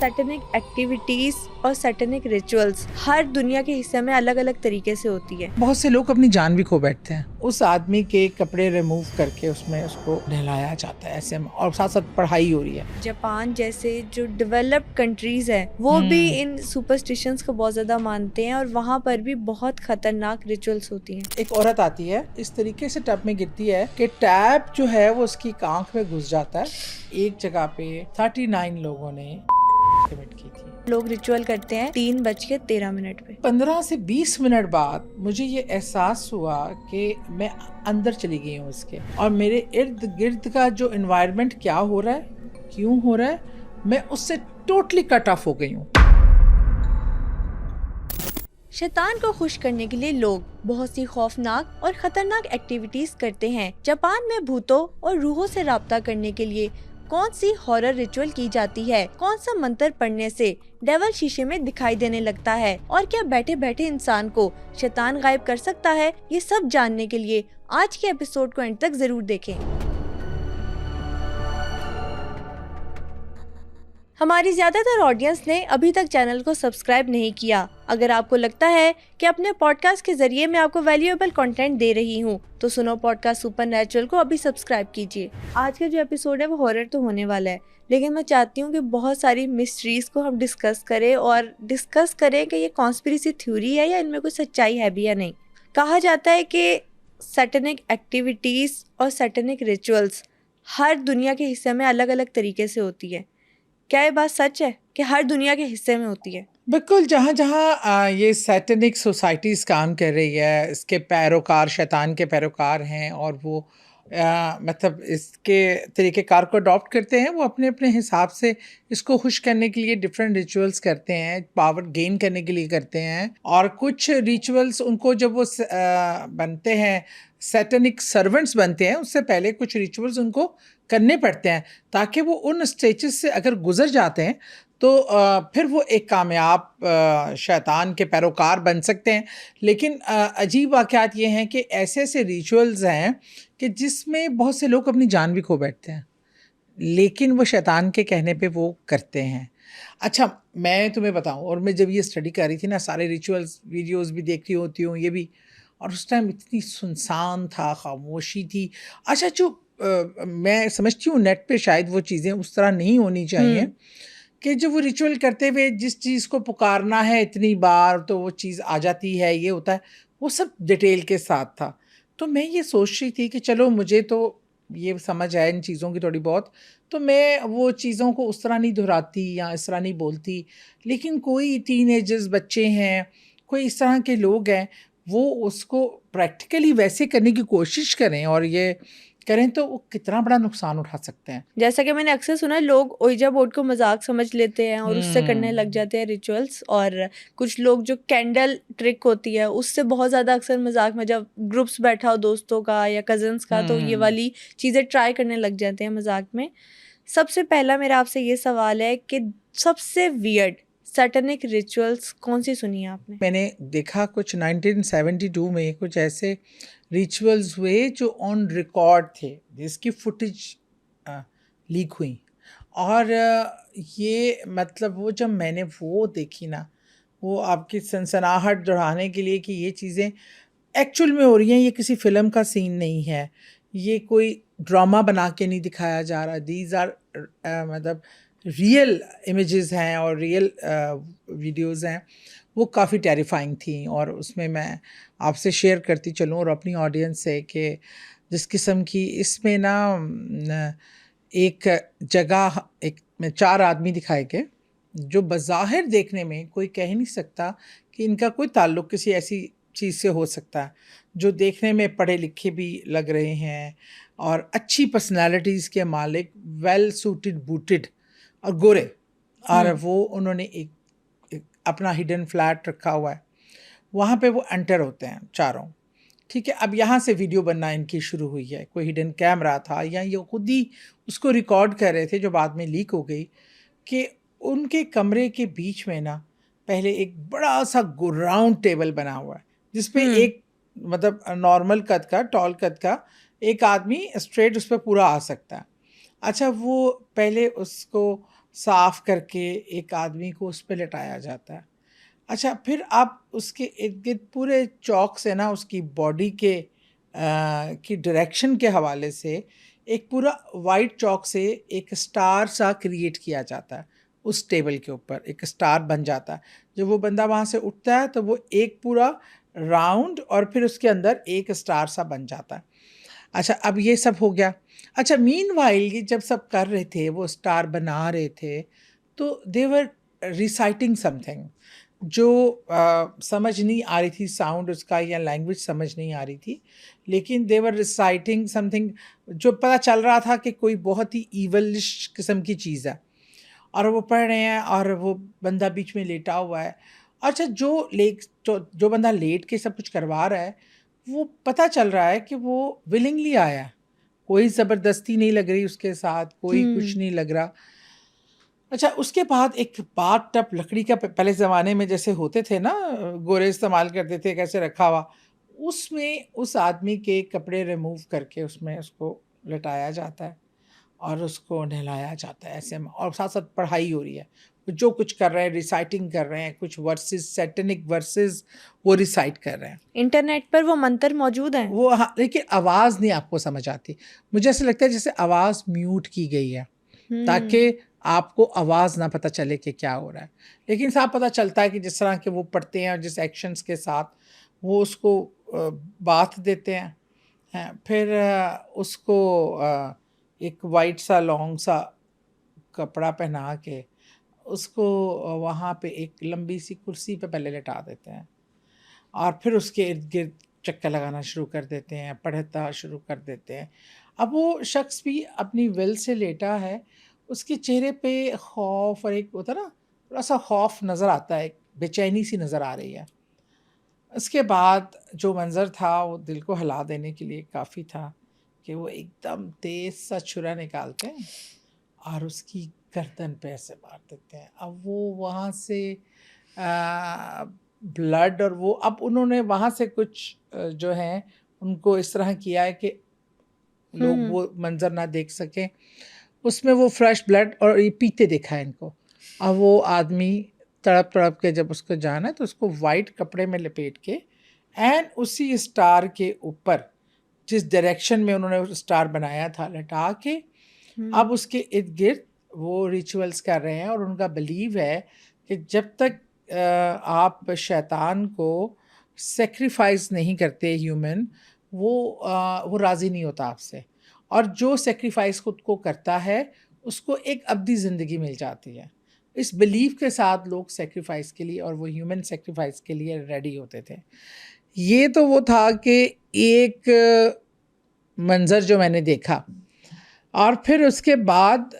Satanic activities और satanic rituals हर दुनिया के हिस्से में अलग अलग तरीके से होती है। बहुत से लोग अपनी जान भी खो बैठते हैं। उस आदमी के कपड़े रिमूव करके उसमें उसको नहलाया जाता है ऐसे, और साथ साथ पढ़ाई हो रही है। जापान जैसे जो डेवलप्ड कंट्रीज हैं वो भी इन सुपरस्टिशंस को बहुत ज्यादा मानते हैं और वहाँ पर भी बहुत खतरनाक रिचुअल्स होती हैं। एक औरत आती है, इस तरीके से टब में गिरती है कि टैप जो है वो उसकी आंख में घुस जाता है। एक जगह पे 39 लोगों ने कमिट की थी। लोग रिचुअल करते हैं 3:13 पे। 15 से 20 मिनट बाद मुझे ये एहसास हुआ कि मैं अंदर चली गई हूँ उसके, और मेरे इर्द गिर्द का जो एनवायरनमेंट क्या हो रहा है, क्यों हो रहा है, मैं उससे टोटली कट ऑफ हो गई हूँ। शैतान को खुश करने के लिए लोग बहुत सी खौफनाक और खतरनाक एक्टिविटीज करते हैं। जापान में भूतों और रूहों से राब्ता करने के लिए कौन सी हॉरर रिचुअल की जाती है, कौन सा मंत्र पढ़ने से डेविल शीशे में दिखाई देने लगता है, और क्या बैठे बैठे इंसान को शैतान गायब कर सकता है, ये सब जानने के लिए आज के एपिसोड को एंड तक जरूर देखें। हमारी ज्यादातर ऑडियंस ने अभी तक चैनल को सब्सक्राइब नहीं किया। अगर आपको लगता है कि अपने पॉडकास्ट के जरिए मैं आपको वैल्यूएबल कंटेंट दे रही हूँ तो सुनो पॉडकास्ट सुपरनैचुरल को अभी सब्सक्राइब कीजिए। आज का जो एपिसोड है वो हॉरर तो होने वाला है, लेकिन मैं चाहती हूँ कि बहुत सारी मिस्ट्रीज को हम डिस्कस करें और डिस्कस करें कि ये कॉन्स्पिरेसी थ्योरी है या इनमें कोई सच्चाई है भी या नहीं। कहा जाता है कि सैटेनिक एक्टिविटीज और सैटेनिक रिचुअल्स हर दुनिया के हिस्से में अलग अलग तरीके से होती है। क्या ये बात सच है कि हर दुनिया के हिस्से में होती है? बिल्कुल, जहाँ जहाँ ये सैटेनिक सोसाइटीज़ काम कर रही है, इसके पैरोकार शैतान के पैरोकार हैं, और वो मतलब इसके तरीक़ेकार को अडॉप्ट करते हैं। वो अपने अपने हिसाब से इसको खुश करने के लिए डिफरेंट रिचुअल्स करते हैं, पावर गेन करने के लिए करते हैं। और कुछ रिचुअल्स उनको जब वो बनते हैं, सैटेनिक सर्वेंट्स बनते हैं, उससे पहले कुछ रिचुअल्स उनको करने पड़ते हैं, ताकि वो उन स्टेजेस से अगर गुजर जाते हैं तो फिर वो एक कामयाब शैतान के पैरोकार बन सकते हैं। लेकिन अजीब वाक़यात ये हैं कि ऐसे ऐसे रिचुअल्स हैं कि जिसमें बहुत से लोग अपनी जान भी खो बैठते हैं, लेकिन वो शैतान के कहने पे वो करते हैं। अच्छा, मैं तुम्हें बताऊं, और मैं जब ये स्टडी कर रही थी ना, सारे रिचुअल्स वीडियोस भी देख रही होती हूँ ये भी, और उस टाइम इतनी सुनसान था, खामोशी थी। अच्छा, जो मैं समझती हूँ नेट पे शायद वो चीज़ें उस तरह नहीं होनी चाहिए कि जब वो रिचुअल करते हुए जिस चीज़ को पुकारना है इतनी बार तो वो चीज़ आ जाती है, ये होता है, वो सब डिटेल के साथ था। तो मैं ये सोच रही थी कि चलो, मुझे तो ये समझ है इन चीज़ों की थोड़ी बहुत, तो मैं वो चीज़ों को उस तरह नहीं दोहराती या इस तरह नहीं बोलती। लेकिन कोई टीनेजर्स बच्चे हैं, कोई इस तरह के लोग हैं, वो उसको प्रैक्टिकली वैसे करने की कोशिश करें और ये करें तो वो कितना बड़ा नुकसान उठा सकते हैं। जैसा कि मैंने अक्सर सुना है, लोग ओइजा बोर्ड को मजाक समझ लेते हैं और उससे करने लग जाते हैं रिचुअल्स। और कुछ लोग जो कैंडल ट्रिक होती है उससे बहुत ज़्यादा अक्सर मजाक में, जब ग्रुप्स बैठा हो दोस्तों का या कजन्स का, तो ये वाली चीज़ें ट्राई करने लग जाते हैं मजाक में। सबसे पहला मेरा आपसे ये सवाल है कि सबसे वियर्ड सैटेनिक रिचुअल्स कौन सी सुनी है आपने? मैंने देखा कुछ 1972 में कुछ ऐसे रिचुअल्स हुए जो ऑन रिकॉर्ड थे, जिसकी फुटेज लीक हुई। और ये मतलब वो जब मैंने वो देखी ना, वो आपकी सनसनाहट बढ़ाने के लिए कि ये चीज़ें एक्चुअल में हो रही हैं, ये किसी फिल्म का सीन नहीं है, ये कोई ड्रामा बना के नहीं दिखाया जा रहा। दीज आर मतलब रियल इमेजेस हैं और रियल वीडियोज़ हैं। वो काफ़ी टेरिफाइंग थी, और उसमें मैं आपसे शेयर करती चलूँ और अपनी ऑडियंस से कि जिस किस्म की इसमें ना एक जगह एक में 4 आदमी दिखाए गए जो बज़ाहिर देखने में कोई कह ही नहीं सकता कि इनका कोई ताल्लुक़ किसी ऐसी चीज़ से हो सकता है, जो देखने में पढ़े लिखे भी लग रहे हैं और अच्छी पर्सनैलिटीज़ के मालिक, वेल सूटेड बूटेड और गोरे। और वो उन्होंने एक अपना हिडन फ्लैट रखा हुआ है, वहाँ पे वो एंटर होते हैं चारों। ठीक है, अब यहाँ से वीडियो बनना इनकी शुरू हुई है। कोई हिडन कैमरा था या ये खुद ही उसको रिकॉर्ड कर रहे थे, जो बाद में लीक हो गई, कि उनके कमरे के बीच में ना पहले एक बड़ा सा राउंड टेबल बना हुआ है, जिसपे एक मतलब नॉर्मल कद का, टॉल कद का एक आदमी स्ट्रेट उस पर पूरा आ सकता है। अच्छा, वो पहले उसको साफ करके एक आदमी को उस पे लिटाया जाता है। अच्छा, फिर आप उसके इर्द-गिर्द पूरे चॉक से ना उसकी बॉडी के की डायरेक्शन के हवाले से एक पूरा वाइट चॉक से एक स्टार सा क्रिएट किया जाता है। उस टेबल के ऊपर एक स्टार बन जाता है। जब वो बंदा वहाँ से उठता है तो वो एक पूरा राउंड और फिर उसके अंदर एक स्टार सा बन जाता है। अच्छा, अब ये सब हो गया। अच्छा, मीनवाइल ये जब सब कर रहे थे, वो स्टार बना रहे थे, तो दे वर रिसाइटिंग समथिंग जो समझ नहीं आ रही थी साउंड उसका या लैंग्वेज समझ नहीं आ रही थी, लेकिन दे वर रिसाइटिंग समथिंग जो पता चल रहा था कि कोई बहुत ही ईवलिश किस्म की चीज़ है। और वो पढ़ रहे हैं और वो बंदा बीच में लेटा हुआ है। अच्छा, जो बंदा लेट के सब कुछ करवा रहा है, वो पता चल रहा है कि वो विलिंगली आया है। कोई ज़बरदस्ती नहीं लग रही उसके साथ, कोई कुछ नहीं लग रहा। अच्छा, उसके बाद एक बाथ टब लकड़ी का पहले ज़माने में जैसे होते थे ना, गोरे इस्तेमाल करते थे, कैसे रखा हुआ, उसमें उस आदमी के कपड़े रिमूव करके उसमें उसको लिटाया जाता है और उसको नहलाया जाता है ऐसे में, और साथ-साथ पढ़ाई हो रही है। जो कुछ कर रहे हैं, रिसाइटिंग कर रहे हैं, कुछ वर्सेस सैटेनिक वर्सेस वो रिसाइट कर रहे हैं। इंटरनेट पर वो मंत्र मौजूद हैं। वो हाँ, लेकिन आवाज़ नहीं आपको समझ आती। मुझे ऐसा लगता है जैसे आवाज़ म्यूट की गई है, ताकि आपको आवाज़ ना पता चले कि क्या हो रहा है। लेकिन साफ पता चलता है कि जिस तरह के वो पढ़ते हैं और जिस एक्शंस के साथ वो उसको बाथ देते हैं, हैं। फिर उसको एक वाइट सा लॉन्ग सा कपड़ा पहना के उसको वहाँ पे एक लंबी सी कुर्सी पे पहले लेटा देते हैं और फिर उसके इर्द-गिर्द चक्कर लगाना शुरू कर देते हैं, पढ़ता शुरू कर देते हैं। अब वो शख्स भी अपनी विल से लेटा है, उसके चेहरे पे खौफ़ और एक होता है ना, थोड़ा-सा खौफ़ नज़र आता है, एक बेचैनी सी नज़र आ रही है। उसके बाद जो मंज़र था वो दिल को हिला देने के लिए काफ़ी था कि वो एकदम तेज़ सा छुरा निकालते हैं और उसकी गर्दन पे ऐसे मार देते हैं। अब वो वहाँ से ब्लड और वो अब उन्होंने वहाँ से कुछ जो हैं उनको इस तरह किया है कि लोग वो मंज़र ना देख सकें। उसमें वो फ्रेश ब्लड और ये पीते देखा है इनको। अब वो आदमी तड़प-तड़प के जब उसको जाना है तो उसको वाइट कपड़े में लपेट के एंड उसी स्टार के ऊपर जिस डायरेक्शन में उन्होंने वो स्टार बनाया था लटा के अब उसके इर्द-गिर्द वो रिचुअल्स कर रहे हैं और उनका बिलीव है कि जब तक आप शैतान को सैक्रिफाइस नहीं करते ह्यूमन, वो राज़ी नहीं होता आपसे, और जो सैक्रिफाइस खुद को करता है, उसको एक अब्दी ज़िंदगी मिल जाती है। इस बिलीव के साथ लोग सैक्रिफाइस के लिए और वो ह्यूमन सैक्रिफाइस के लिए रेडी होते थे। ये तो वो था कि एक मंज़र जो मैंने देखा और फिर उसके बाद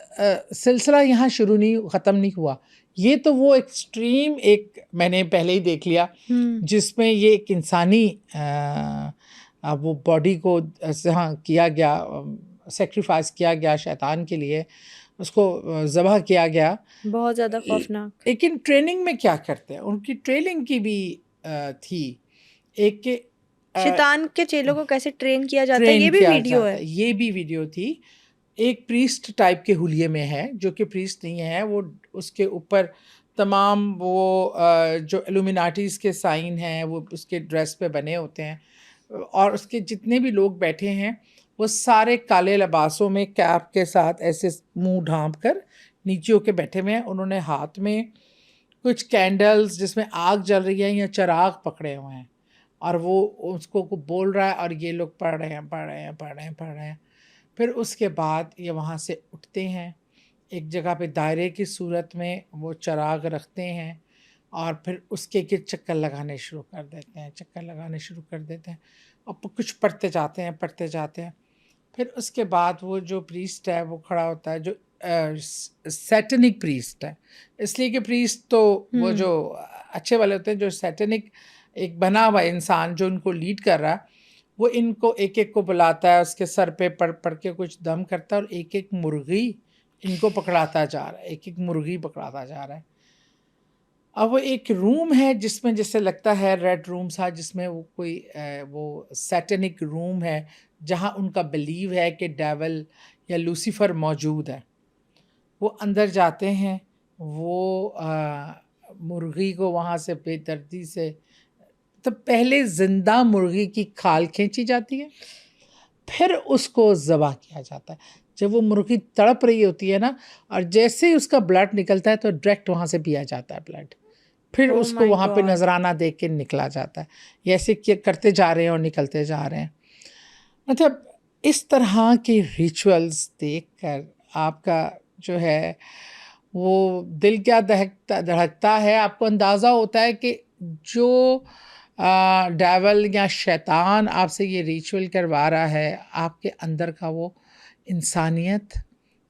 सिलसिला यहाँ शुरू नहीं ख़त्म नहीं हुआ। ये तो वो एक्सट्रीम एक मैंने पहले ही देख लिया जिसमें ये एक इंसानी वो बॉडी को हाँ किया गया, सैक्रिफाइस किया गया शैतान के लिए, उसको ज़बह किया गया। बहुत ज़्यादा खौफनाक। लेकिन ट्रेनिंग में क्या करते हैं, उनकी ट्रेनिंग की भी थी एक कि शैतान के चेलों को कैसे ट्रेन किया जाता है, ट्रेन ये भी किया वीडियो जाता है। ये भी वीडियो थी। एक प्रीस्ट टाइप के हुलिये में है, जो कि प्रीस्ट नहीं है, वो उसके ऊपर तमाम वो जो इल्यूमिनाटीज़ के साइन हैं, वो उसके ड्रेस पे बने होते हैं और उसके जितने भी लोग बैठे हैं, वो सारे काले लिबासों में कैप के साथ ऐसे मुँह ढाँप कर नीचे होके बैठे हुए हैं। उन्होंने हाथ में कुछ कैंडल्स जिसमें आग जल रही है या चिराग पकड़े हुए हैं और वो उसको बोल रहा है और ये लोग पढ़ रहे हैं, पढ़ रहे हैं, पढ़ रहे हैं, पढ़ रहे हैं। फिर उसके बाद ये वहाँ से उठते हैं, एक जगह पे दायरे की सूरत में वो चिराग रखते हैं और फिर उसके गिर्द चक्कर लगाने शुरू कर देते हैं, चक्कर लगाने शुरू कर देते हैं और कुछ पढ़ते जाते हैं, पढ़ते जाते हैं। फिर उसके बाद वो जो प्रीस्ट है वो खड़ा होता है, जो सैटेनिक प्रीस्ट है, इसलिए कि प्रीस्ट तो वो जो अच्छे वाले होते हैं, जो सैटेनिक एक बना हुआ इंसान जो उनको लीड कर रहा है, वो इनको एक-एक को बुलाता है, उसके सर पे पढ़ के कुछ दम करता है और एक-एक मुर्गी इनको पकड़ाता जा रहा है, एक-एक मुर्गी पकड़ाता जा रहा है। अब वो एक रूम है जिसमें जैसे लगता है रेड रूम सा, जिसमें वो कोई वो सैटेनिक रूम है, जहाँ उनका बिलीव है कि डेविल या लूसीफर मौजूद है। वो अंदर जाते हैं, वो मुर्गी को वहाँ से बेदर्दी से, तो पहले ज़िंदा मुर्गी की खाल खींची जाती है, फिर उसको ज़बह किया जाता है। जब वो मुर्गी तड़प रही होती है ना, और जैसे ही उसका ब्लड निकलता है तो डायरेक्ट वहाँ से पिया जाता है ब्लड, फिर ओह उसको माय वहाँ पे गॉड। नजराना देख के निकला जाता है। ये ऐसे करते जा रहे हैं और निकलते जा रहे हैं। मतलब इस तरह के रिचुअल्स देखकर आपका जो है वो दिल क्या दहकता धड़कता है, आपको अंदाज़ा होता है कि जो डेविल या शैतान आपसे ये रिचुअल करवा रहा है, आपके अंदर का वो इंसानियत,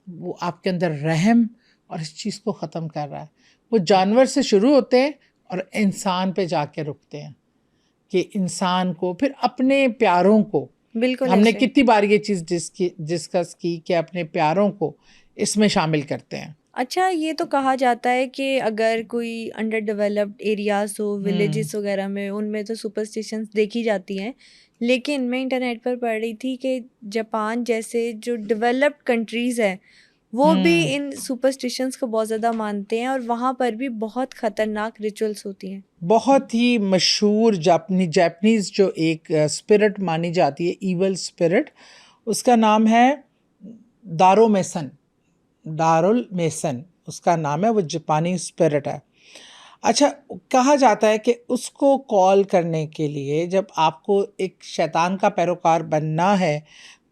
वो आपके अंदर रहम और इस चीज़ को ख़त्म कर रहा है। वो जानवर से शुरू होते हैं और इंसान पे जाके रुकते हैं कि इंसान को, फिर अपने प्यारों को, बिल्कुल हमने ऐसे। कितनी बार ये चीज़ डिस्कस की कि अपने प्यारों को इसमें शामिल करते हैं। अच्छा, ये तो कहा जाता है कि अगर कोई अंडर डेवलप्ड एरियाज हो, हम्म। विलेजेस वगैरह में, उनमें तो सुपरस्टिशंस देखी जाती हैं। लेकिन मैं इंटरनेट पर पढ़ रही थी कि जापान जैसे जो डेवलप्ड कंट्रीज़ हैं, वो भी हम्म। इन सुपरस्टिशंस को बहुत ज़्यादा मानते हैं और वहाँ पर भी बहुत ख़तरनाक रिचुअल्स होती हैं। बहुत ही मशहूर जापानीज़ जो एक स्पिरिट मानी जाती है, इवल स्पिरिट, उसका नाम है दारो मेसन। दारुल मेसन उसका नाम है, वो जापानी स्पिरिट है। अच्छा, कहा जाता है कि उसको कॉल करने के लिए जब आपको एक शैतान का पैरोकार बनना है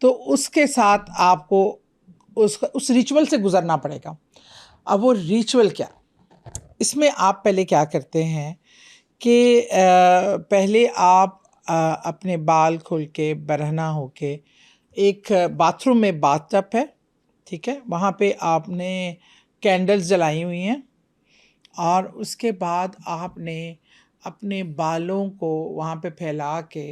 तो उसके साथ आपको उस रिचुअल से गुजरना पड़ेगा। अब वो रिचुअल क्या, इसमें आप पहले क्या करते हैं कि पहले आप अपने बाल खोल के बरहना होके, एक बाथरूम में बाथटब है, ठीक है, वहाँ पे आपने कैंडल्स जलाई हुई हैं, और उसके बाद आपने अपने बालों को वहाँ पे फैला के,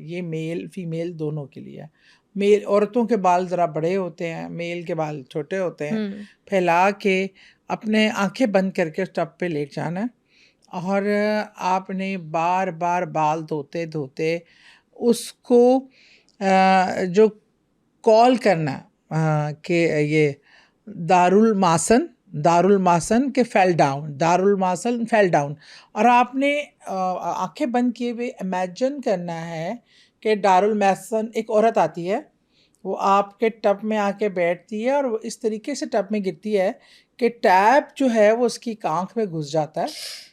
ये मेल फीमेल दोनों के लिए है। मेल औरतों के बाल ज़रा बड़े होते हैं, मेल के बाल छोटे होते हैं। फैला के अपने आंखें बंद करके उस टब पे लेट जाना है, और आपने बार बार बाल धोते धोते उसको जो कॉल करना कि ये दारुल मासन, दारुल मासन के फेल डाउन, दारुल मासन फेल डाउन। और आपने आंखें बंद किए हुए इमेजिन करना है कि दारुल मासन एक औरत आती है, वो आपके टब में आके बैठती है और वो इस तरीके से टब में गिरती है कि टैप जो है वो उसकी एक आँख में घुस जाता है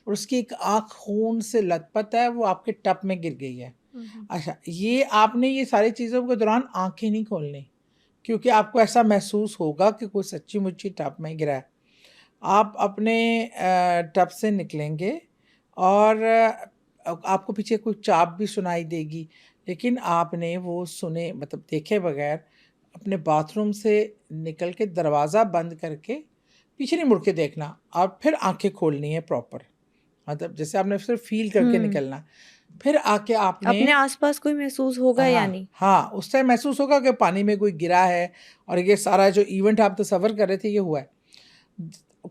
और उसकी एक आँख खून से लथपथ है, वो आपके टब में गिर गई है। अच्छा, ये आपने ये सारी चीज़ों के दौरान आंखें नहीं खोलनी, क्योंकि आपको ऐसा महसूस होगा कि कोई सच्ची मुच्ची टब में गिरा है। आप अपने टब से निकलेंगे और आपको पीछे कोई चाप भी सुनाई देगी, लेकिन आपने वो सुने मतलब देखे बगैर अपने बाथरूम से निकल के दरवाज़ा बंद करके पीछे नहीं मुड़ के देखना, और फिर आंखें खोलनी है प्रॉपर, मतलब जैसे आपने सिर्फ फील करके निकलना। फिर आके आपने अपने आसपास कोई महसूस होगा या नहीं? हाँ, उस टाइम महसूस होगा कि पानी में कोई गिरा है और ये सारा जो इवेंट आप तसव्वुर कर रहे थे ये हुआ है।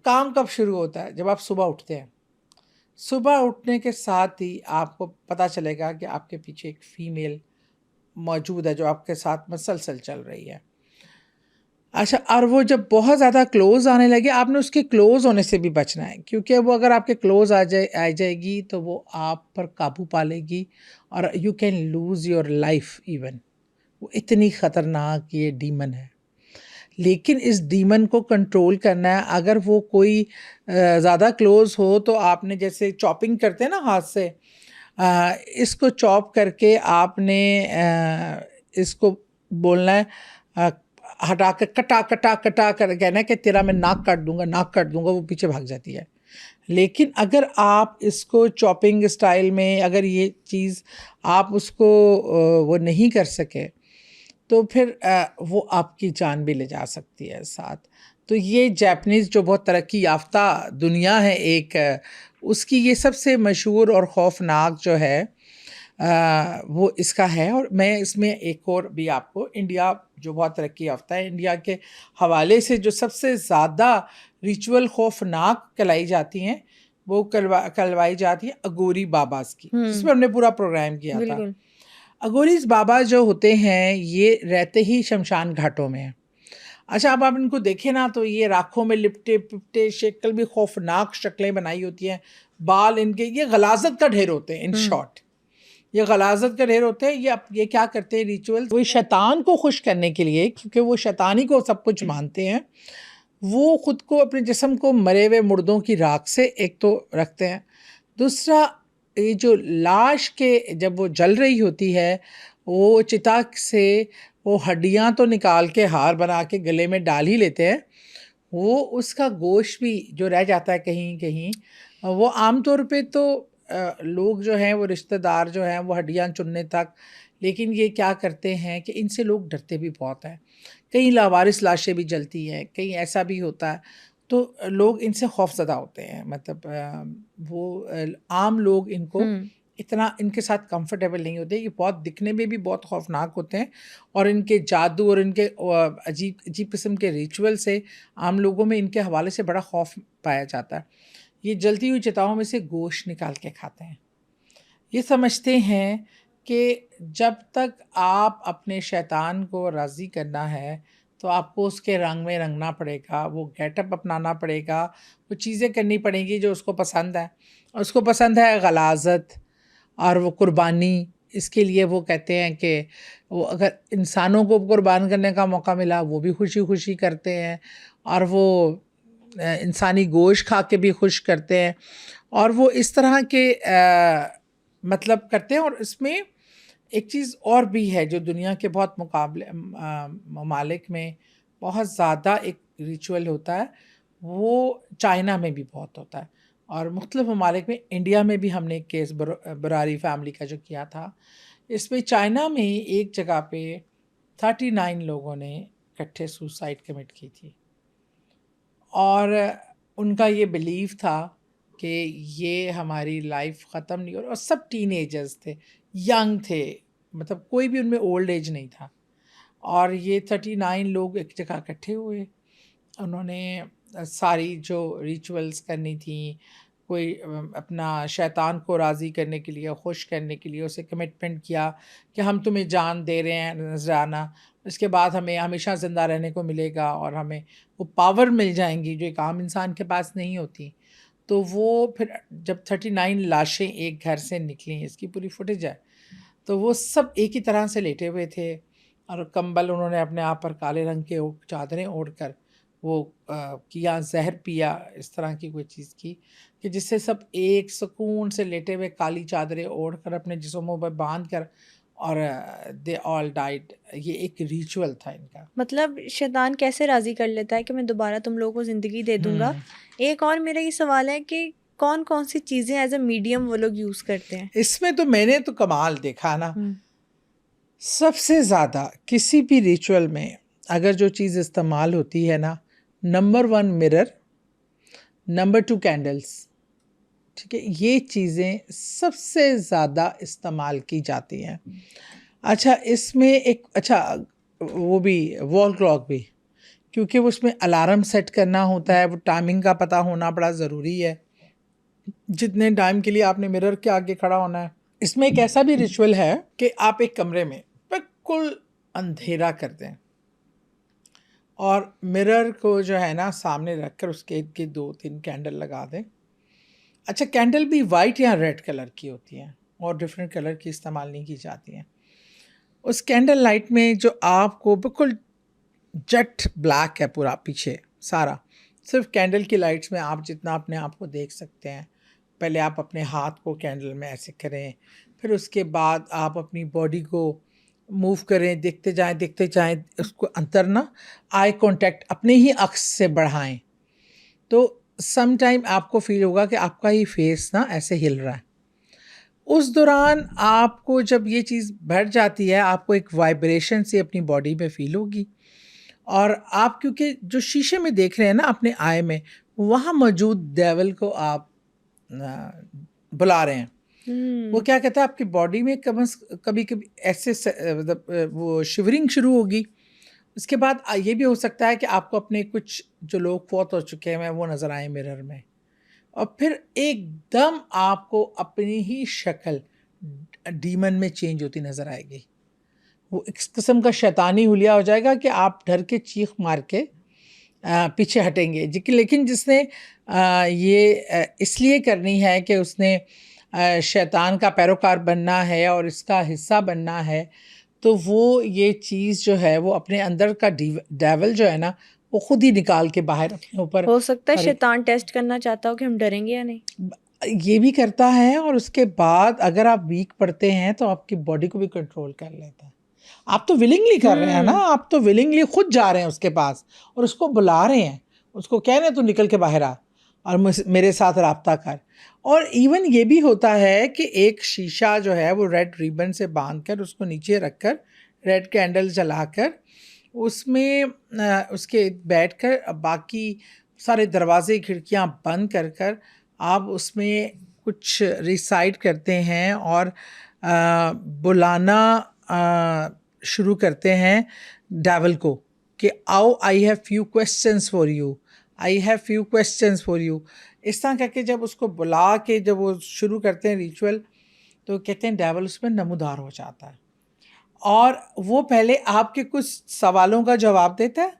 काम कब शुरू होता है? जब आप सुबह उठते हैं। सुबह उठने के साथ ही आपको पता चलेगा कि आपके पीछे एक फीमेल मौजूद है जो आपके साथ मसलसल चल रही है। अच्छा, और वो जब बहुत ज़्यादा क्लोज़ आने लगे, आपने उसके क्लोज़ होने से भी बचना है, क्योंकि वो अगर आपके क्लोज़ आ जाएगी तो वो आप पर काबू पा लेगी और you can lose your life even. वो इतनी ख़तरनाक ये डीमन है। लेकिन इस डीमन को कंट्रोल करना है। अगर वो कोई ज़्यादा क्लोज़ हो तो आपने जैसे चॉपिंग करते हैं ना हाथ से, इसको चॉप करके आपने इसको बोलना है, हटा कर कटा कटा कटा कर कहना है कि तेरा मैं नाक काट दूंगा, नाक काट दूंगा, वो पीछे भाग जाती है। लेकिन अगर आप इसको चॉपिंग स्टाइल में, अगर ये चीज़ आप उसको वो नहीं कर सके तो फिर वो आपकी जान भी ले जा सकती है साथ। तो ये जापानीज़ जो बहुत तरक्की याफ्ता दुनिया है एक, उसकी ये सबसे मशहूर और ख़ौफनाक जो है वो इसका है। और मैं इसमें एक और भी आपको, इंडिया जो बहुत तरक्की याफ्ता है, इंडिया के हवाले से जो सबसे ज़्यादा रिचुअल खौफनाक कहलाई जाती हैं वो कहलवाई जाती है अगोरी बाबास की, जिसमें हमने पूरा प्रोग्राम किया था। बिल्कुल। अगोरीज बाबा जो होते हैं ये रहते ही शमशान घाटों में हैं। अच्छा, अब आप इनको देखें ना तो ये राखों में लिपटे-पिपटे, शक्ल भी खौफनाक शक्लें बनाई होती हैं, बाल इनके, ये गलाज़त का ढेर होते हैं इन शॉर्ट। ये गलाज़त का ढेर होते हैं। ये क्या करते हैं रिचुअल्स, वो शैतान को खुश करने के लिए, क्योंकि वो शैतानी को सब कुछ मानते हैं, वो खुद को, अपने जिस्म को मरे हुए मुर्दों की राख से एक तो रखते हैं। दूसरा, ये जो लाश के जब वो जल रही होती है, वो चिता से वो हड्डियाँ तो निकाल के हार बना के गले में डाल ही लेते हैं, वो उसका गोश्त भी जो रह जाता है कहीं कहीं, वो आमतौर पे तो लोग जो हैं, वो रिश्तेदार जो हैं, वो हड्डियाँ चुनने तक, लेकिन ये क्या करते हैं कि इनसे लोग डरते भी बहुत हैं। कहीं लावारिस लाशें भी जलती हैं, कहीं ऐसा भी होता है, तो लोग इनसे खौफज़दा होते हैं। मतलब आम लोग इनको इतना, इनके साथ कंफर्टेबल नहीं होते। ये बहुत दिखने में भी बहुत खौफनाक होते हैं, और इनके जादू और इनके अजीब अजीब किस्म के रिचुअल से आम लोगों में इनके हवाले से बड़ा खौफ पाया जाता है। ये जलती हुई चिताओं में से गोश्त निकाल के खाते हैं। ये समझते हैं कि जब तक आप अपने शैतान को राज़ी करना है, तो आपको उसके रंग में रंगना पड़ेगा, वो गेटअप अपनाना पड़ेगा, वो चीज़ें करनी पड़ेंगी जो उसको पसंद है। और उसको पसंद है गलाज़त और वो कुर्बानी। इसके लिए वो कहते हैं कि वो अगर इंसानों को कुर्बान करने का मौका मिला, वो भी खुशी-खुशी करते हैं, और वो इंसानी गोश्त खा के भी खुश करते हैं, और वो इस तरह के मतलब करते हैं। और इसमें एक चीज़ और भी है जो दुनिया के बहुत ममालिक में बहुत ज़्यादा एक रिचुअल होता है, वो चाइना में भी बहुत होता है, और मुख्तलिफ ममालिक में, इंडिया में भी हमने एक केस बरारी फैमिली का जो किया था। इसमें चाइना में एक जगह पे 39 लोगों ने इकट्ठे सुसाइड कमिट की थी, और उनका ये बिलीव था कि ये हमारी लाइफ ख़त्म नहीं हो रही, और सब टीनेजर्स थे, यंग थे, मतलब कोई भी उनमें ओल्ड एज नहीं था। और ये 39 लोग एक जगह इकट्ठे हुए, उन्होंने सारी जो रिचुअल्स करनी थी, कोई अपना शैतान को राज़ी करने के लिए, खुश करने के लिए उसे कमिटमेंट किया कि हम तुम्हें जान दे रहे हैं नजराना, इसके बाद हमें हमेशा ज़िंदा रहने को मिलेगा, और हमें वो पावर मिल जाएंगी जो एक आम इंसान के पास नहीं होती। तो वो फिर जब 39 लाशें एक घर से निकली, इसकी पूरी फुटेज है, तो वो सब एक ही तरह से लेटे हुए थे, और कंबल उन्होंने अपने आप पर काले रंग के चादरें ओढ़कर वो किया, जहर पिया, इस तरह की कोई चीज़ की कि जिससे सब एक सुकून से लेटे हुए काली चादरें ओढ़कर अपने जिस्मों पर बांध कर, और दे ऑल डाइड। ये एक रिचुअल था इनका। मतलब शैतान कैसे राज़ी कर लेता है कि मैं दोबारा तुम लोगों को ज़िंदगी दे दूँगा। हम्म। एक और मेरा ये सवाल है कि कौन-कौन सी चीज़ें एज़ अ मीडियम वो लोग यूज़ करते हैं? इसमें तो मैंने तो कमाल देखा ना, हुँ। सबसे ज़्यादा किसी भी रिचुअल में अगर जो चीज़ इस्तेमाल होती है ना, नंबर 1 मिरर, नंबर 2 कैंडल्स। ठीक है, ये चीज़ें सबसे ज़्यादा इस्तेमाल की जाती हैं। अच्छा, इसमें एक वो भी वॉल क्लॉक भी, क्योंकि उसमें अलार्म सेट करना होता है, वो टाइमिंग का पता होना बड़ा ज़रूरी है, जितने टाइम के लिए आपने मिरर के आगे खड़ा होना है। इसमें एक ऐसा भी रिचुअल है कि आप एक कमरे में बिल्कुल अंधेरा कर दें, और मिरर को जो है ना सामने रखकर उसके इर्द गिर्द 2-3 कैंडल लगा दें। अच्छा, कैंडल भी वाइट या रेड कलर की होती हैं, और डिफरेंट कलर की इस्तेमाल नहीं की जाती हैं। उस कैंडल लाइट में जो आपको बिल्कुल जेट ब्लैक है पूरा पीछे सारा, सिर्फ कैंडल की लाइट्स में आप जितना अपने आप को देख सकते हैं। पहले आप अपने हाथ को कैंडल में ऐसे करें, फिर उसके बाद आप अपनी बॉडी को मूव करें, देखते जाएं, उसको अंतर ना आई कांटेक्ट अपने ही अक्स से बढ़ाएं, तो सम टाइम आपको फील होगा कि आपका ही फेस ना ऐसे हिल रहा है। उस दौरान आपको जब ये चीज़ बढ़ जाती है, आपको एक वाइब्रेशन से अपनी बॉडी में फील होगी, और आप क्योंकि जो शीशे में देख रहे हैं ना अपने आई में, वहाँ मौजूद डेविल को आप बुला रहे हैं। वो क्या कहता है, आपकी बॉडी में कभी कभी ऐसे मतलब वो शिवरिंग शुरू होगी। उसके बाद ये भी हो सकता है कि आपको अपने कुछ जो लोग फौत हो चुके हैं वो नज़र आए मिरर में, और फिर एकदम आपको अपनी ही शक्ल डीमन में चेंज होती नज़र आएगी। वो एक किस्म का शैतानी हुलिया हो जाएगा कि आप डर के चीख मार के पीछे हटेंगे। लेकिन जिसने ये इसलिए करनी है कि उसने शैतान का पैरोकार बनना है और इसका हिस्सा बनना है, तो वो ये चीज़ जो है वो अपने अंदर का डेविल जो है ना, वो खुद ही निकाल के बाहर अपने ऊपर हो सकता है शैतान टेस्ट करना चाहता हो कि हम डरेंगे या नहीं। ये भी करता है, और उसके बाद अगर आप वीक पड़ते हैं तो आपकी बॉडी को भी कंट्रोल कर लेता है। आप तो विलिंगली कर रहे हैं ना, आप तो विलिंगली खुद जा रहे हैं उसके पास और उसको बुला रहे हैं, उसको कह रहे हैं तू निकल के बाहर आ और मेरे साथ राब्ता कर। और इवन ये भी होता है कि एक शीशा जो है वो रेड रिबन से बांध कर उसको नीचे रखकर रेड कैंडल जलाकर उसमें उसके बैठकर बाकी सारे दरवाजे खिड़कियां बंद कर कर आप उसमें कुछ रिसाइट करते हैं और बुलाना शुरू करते हैं डेविल को कि आओ, I have few questions for you, I have few questions for you. इस तरह करके जब उसको बुला के जब वो शुरू करते हैं रिचुअल, तो कहते हैं डेविल उसमें नमूदार हो जाता है और वो पहले आपके कुछ सवालों का जवाब देता है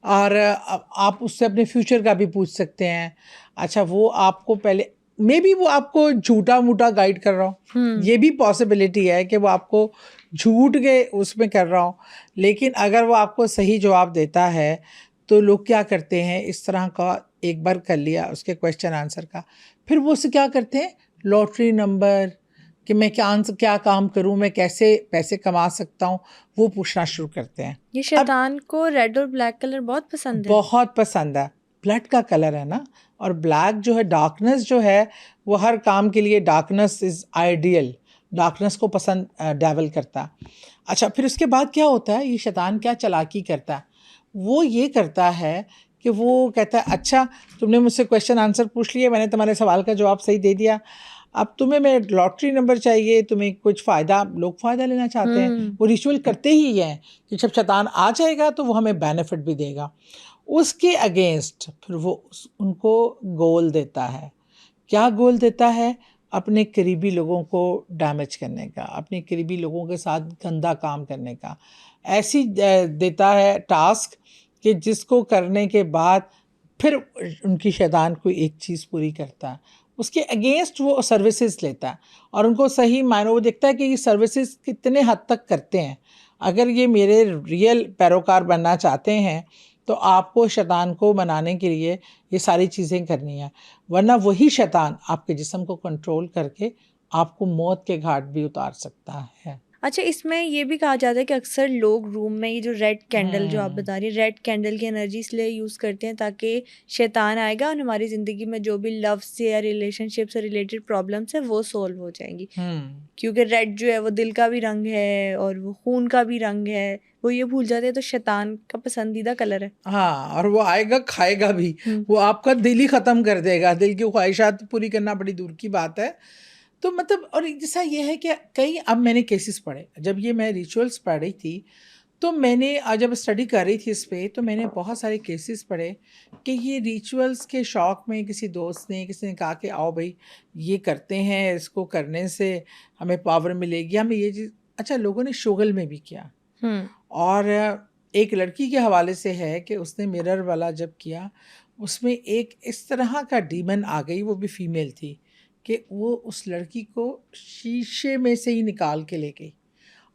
और आप उससे अपने फ्यूचर का भी पूछ सकते हैं। अच्छा, वो आपको पहले मे बी वो आपको झूठा मूठा गाइड कर रहा हो, ये भी पॉसिबिलिटी है कि वो आपको झूठ के उसमें कर रहा हो। लेकिन अगर वो आपको सही जवाब देता है तो लोग क्या करते हैं, इस तरह का एक बार कर लिया उसके क्वेश्चन आंसर का, फिर वो उससे क्या करते हैं, लॉटरी नंबर कि मैं क्या काम करूं, मैं कैसे पैसे कमा सकता हूं, वो पूछना शुरू करते हैं। ये शैतान को रेड और ब्लैक कलर बहुत पसंद है। बहुत पसंद है, ब्लड का कलर है ना, और ब्लैक जो है डार्कनेस जो है वो हर काम के लिए डार्कनेस इज़ आइडियल, डार्कनेस को पसंद डेविल करता है। अच्छा, फिर उसके बाद क्या होता है, ये शैतान क्या चालाकी करता है, वो ये करता है कि वो कहता है अच्छा तुमने मुझसे क्वेश्चन आंसर पूछ लिए, मैंने तुम्हारे सवाल का जवाब सही दे दिया, अब तुम्हें मैं लॉटरी नंबर चाहिए, तुम्हें कुछ फ़ायदा, लोग फ़ायदा लेना चाहते हैं, वो रिचुअल करते ही हैं कि जब शैतान आ जाएगा तो वो हमें बेनिफिट भी देगा। उसके अगेंस्ट फिर वो उनको गोल देता है। क्या गोल देता है? अपने करीबी लोगों को डैमेज करने का, अपने करीबी लोगों के साथ गंदा काम करने का, ऐसी देता है टास्क कि जिसको करने के बाद फिर उनकी शैतान कोई एक चीज़ पूरी करता है, उसके अगेंस्ट वो सर्विसेज लेता है और उनको सही मायने वो देखता है कि ये सर्विसेज कितने हद तक करते हैं। अगर ये मेरे रियल पैरोकार बनना चाहते हैं तो आपको शैतान को मनाने के लिए ये सारी चीज़ें करनी है, वरना वही शैतान आपके जिस्म को कंट्रोल करके आपको मौत के घाट भी उतार सकता है। अच्छा, इसमें ये भी कहा जाता है कि अक्सर लोग रूम में ये जो रेड कैंडल जो आप बता रही हैं, रेड कैंडल की एनर्जी इसलिए यूज़ करते हैं ताकि शैतान आएगा और हमारी ज़िंदगी में जो भी लव से या रिलेशनशिप से रिलेटेड प्रॉब्लम्स है वो सोल्व हो जाएंगी। क्योंकि रेड जो है वो दिल का भी रंग है और वो खून का भी रंग है, वो ये भूल जाते हैं, तो शैतान का पसंदीदा कलर है। हाँ, और वो आएगा खाएगा भी, वो आपका दिल ही ख़त्म कर देगा, दिल की ख्वाहिशात पूरी करना बड़ी दूर की बात है। तो मतलब, और जैसा ये है कि कई, अब मैंने केसेस पढ़े, जब ये मैं रिचुअल्स पढ़ रही थी तो मैंने जब स्टडी कर रही थी इस पे, तो मैंने बहुत सारे केसेस पढ़े कि ये रिचुअल्स के शौक़ में किसी दोस्त ने, किसी ने कहा कि आओ भाई ये करते हैं, इसको करने से हमें पावर मिलेगी, हमें ये चीज़। अच्छा, लोगों ने शुगल में भी किया, और एक लड़की के हवाले से है कि उसने मिरर वाला जब किया, उसमें एक इस तरह का डीमन आ गई, वो भी फीमेल थी, कि वो उस लड़की को शीशे में से ही निकाल के ले गई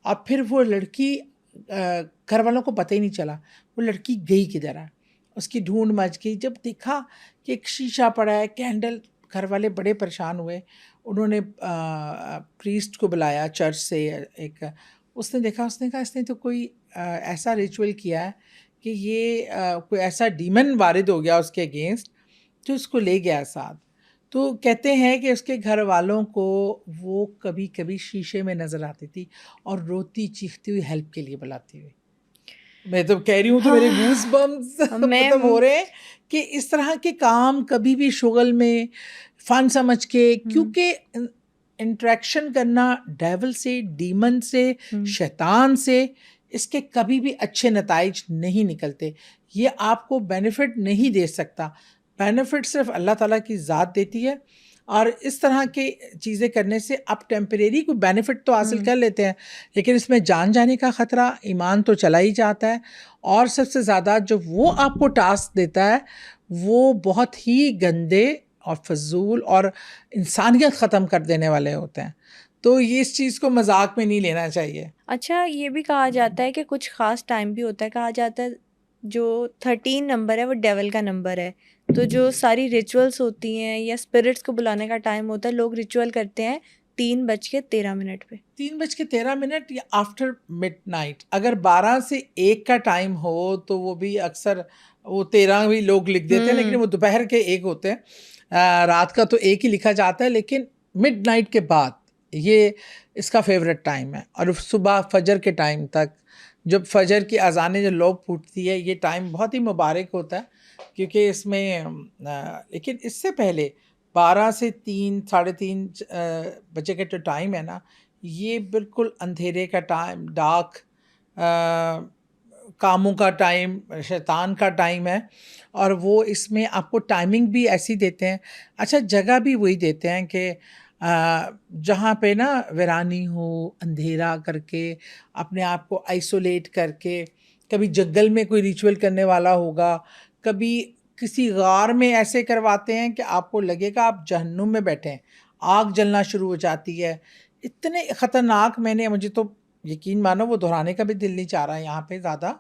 और फिर वो लड़की घर वालों को पता ही नहीं चला वो लड़की गई किधर है। उसकी ढूंढ मच गई, जब देखा कि एक शीशा पड़ा है, कैंडल, घर वाले बड़े परेशान हुए। उन्होंने प्रीस्ट को बुलाया चर्च से, एक उसने देखा, उसने कहा इसने तो कोई ऐसा रिचुअल किया है कि ये कोई ऐसा डीमन वारिद हो गया उसके अगेंस्ट जो उसको ले गया साथ। तो कहते हैं कि उसके घर वालों को वो कभी कभी शीशे में नज़र आती थी और रोती चीखती हुई हेल्प के लिए बुलाती हुई। मैं तो कह रही हूँ तो मेरे गूज़ बम्स मतलब हो रहे हैं कि इस तरह के काम कभी भी शुगल में फन समझ के, क्योंकि इंटरेक्शन करना डेविल से, डीमन से, शैतान से, इसके कभी भी अच्छे नताइज नहीं निकलते। ये आपको बेनिफिट नहीं दे सकता। बेनिफिट सिर्फ अल्लाह ताला की ज़ात देती है। और इस तरह की चीज़ें करने से आप टेम्परेरी कोई बेनिफिट तो हासिल कर लेते हैं, लेकिन इसमें जान जाने का ख़तरा, ईमान तो चला ही जाता है। और सबसे ज़्यादा जो वो आपको टास्क देता है वो बहुत ही गंदे और फजूल और इंसानियत ख़त्म कर देने वाले होते हैं। तो ये इस चीज़ को मजाक में नहीं लेना चाहिए। अच्छा, ये भी कहा जाता है कि कुछ ख़ास टाइम भी होता है, कहा जाता है जो 13 नंबर है वो डेविल का नंबर है। तो जो सारी रिचुअल्स होती हैं या स्पिरिट्स को बुलाने का टाइम होता है, लोग रिचुअल करते हैं 3:13 पे। 3:13 या आफ्टर मिडनाइट। अगर 12 से 1 का टाइम हो तो वो भी अक्सर वो 13 भी लोग लिख देते हैं, लेकिन वो दोपहर के 1 होते हैं। रात का तो 1 ही लिखा जाता है, लेकिन मिडनाइट के बाद ये इसका फेवरेट टाइम है। और सुबह फजर के टाइम तक, जब फजर की अजानें जो लोग फूटती है, ये टाइम बहुत ही मुबारक होता है, क्योंकि इसमें लेकिन इससे पहले 12 से 3 साढ़े 3 बजे का जो टाइम है ना, ये बिल्कुल अंधेरे का टाइम, डार्क, कामों का टाइम, शैतान का टाइम है। और वो इसमें आपको टाइमिंग भी ऐसी देते हैं। अच्छा, जगह भी वही देते हैं कि जहाँ पे ना वीरानी हो, अंधेरा करके, अपने आप को आइसोलेट करके, कभी जंगल में कोई रिचुअल करने वाला होगा, कभी किसी गार में ऐसे करवाते हैं कि आपको लगेगा आप जहन्नुम में बैठे हैं, आग जलना शुरू हो जाती है। इतने ख़तरनाक, मुझे तो यकीन मानो वो दोहराने का भी दिल नहीं चाह रहा है यहाँ पे ज़्यादा,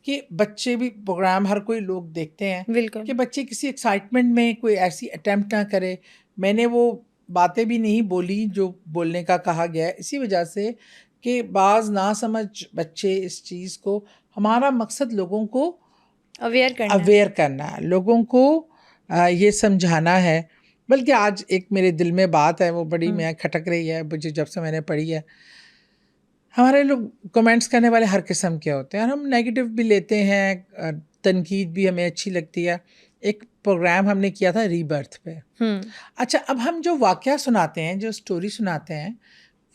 कि बच्चे भी प्रोग्राम हर कोई लोग देखते हैं बिल्कुल। कि बच्चे किसी एक्साइटमेंट में कोई ऐसी अटेम्प्ट ना करे। मैंने वो बातें भी नहीं बोली जो बोलने का कहा गया है, इसी वजह से कि बाज़ ना समझ बच्चे इस चीज़ को, हमारा मकसद लोगों को अवेयर करना है, लोगों को ये समझाना है। बल्कि आज एक मेरे दिल में बात है, वो बड़ी मैं खटक रही है मुझे जब से मैंने पढ़ी है। हमारे लोग कमेंट्स करने वाले हर किस्म के होते हैं और हम नेगेटिव भी लेते हैं, तनकीद भी हमें अच्छी लगती है। एक प्रोग्राम हमने किया था रीबर्थ पे। अच्छा, अब हम जो वाक़या सुनाते हैं, जो स्टोरी सुनाते हैं,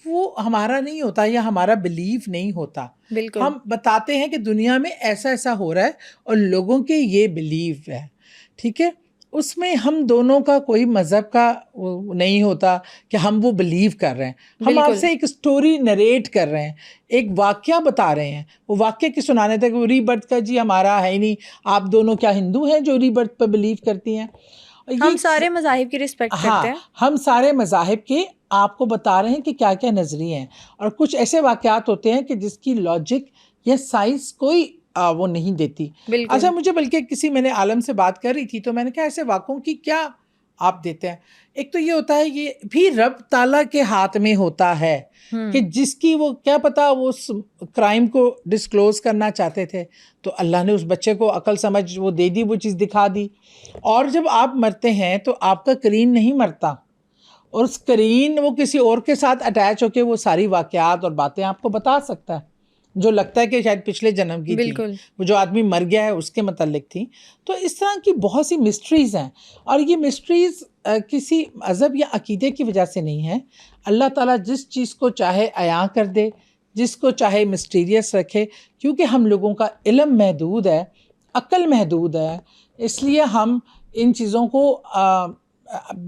वो हमारा नहीं होता या हमारा बिलीव नहीं होता। बिल्कुल। हम बताते हैं कि दुनिया में ऐसा ऐसा हो रहा है और लोगों के ये बिलीव है, ठीक है। उसमें हम दोनों का कोई मज़हब का वो नहीं होता कि हम वो बिलीव कर रहे हैं। हम बिल्कुल। आपसे एक स्टोरी नरेट कर रहे हैं, एक वाक़या बता रहे हैं। वो वाक़या की सुनाने तक वो रीबर्थ का जी हमारा है ही नहीं। आप दोनों क्या हिंदू हैं जो रीबर्थ पर बिलीव करती हैं? हम सारे मज़ाहिब की रिस्पेक्ट करते हैं। हम सारे मज़ाहिब के आपको बता रहे हैं कि क्या क्या नज़रिए हैं। और कुछ ऐसे वाक़यात होते हैं कि जिसकी लॉजिक या साइंस कोई वो नहीं देती। अच्छा, मुझे बल्कि किसी, मैंने आलम से बात कर रही थी तो मैंने कहा ऐसे वाक़ों की क्या आप देते हैं? एक तो ये होता है, ये भी रब ताला के हाथ में होता है कि जिसकी वो क्या पता वो उस क्राइम को डिस्क्लोज करना चाहते थे, तो अल्लाह ने उस बच्चे को अकल समझ वो दे दी, वो चीज़ दिखा दी। और जब आप मरते हैं तो आपका करीन नहीं मरता, और उस करीन वो किसी और के साथ अटैच होकर वो सारी वाक़यात और बातें आपको बता सकता है जो लगता है कि शायद पिछले जन्म की थी, वो जो आदमी मर गया है उसके मतलब थी। तो इस तरह की बहुत सी मिस्ट्रीज़ हैं, और ये मिस्ट्रीज़ किसी मज़हब या अकीदे की वजह से नहीं है। अल्लाह ताला जिस चीज़ को चाहे अयां कर दे, जिसको चाहे मिस्टीरियस रखे, क्योंकि हम लोगों का इल्म महदूद है, अक्ल महदूद है, इसलिए हम इन चीज़ों को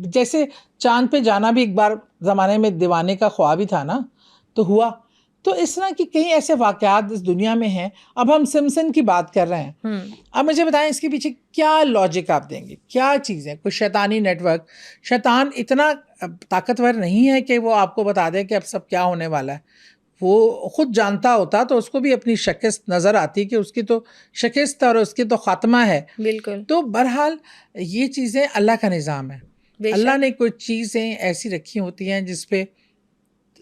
जैसे चाँद पे जाना भी एक बार ज़माने में दीवाने का ख्वाब ही था ना, तो हुआ। तो इस तरह की कई ऐसे वाक़यात इस दुनिया में हैं। अब हम सिम्पसन की बात कर रहे हैं। अब मुझे बताएं इसके पीछे क्या लॉजिक आप देंगे, क्या चीज़ है? कोई शैतानी नेटवर्क? शैतान इतना ताकतवर नहीं है कि वो आपको बता दे कि अब सब क्या होने वाला है। वो खुद जानता होता तो उसको भी अपनी शिकस्त नज़र आती कि उसकी तो शिकस्त और उसकी तो ख़ात्मा है। बिल्कुल। तो बहरहाल ये चीज़ें अल्लाह का निज़ाम है। अल्लाह ने कुछ चीज़ें ऐसी रखी होती हैं जिस पे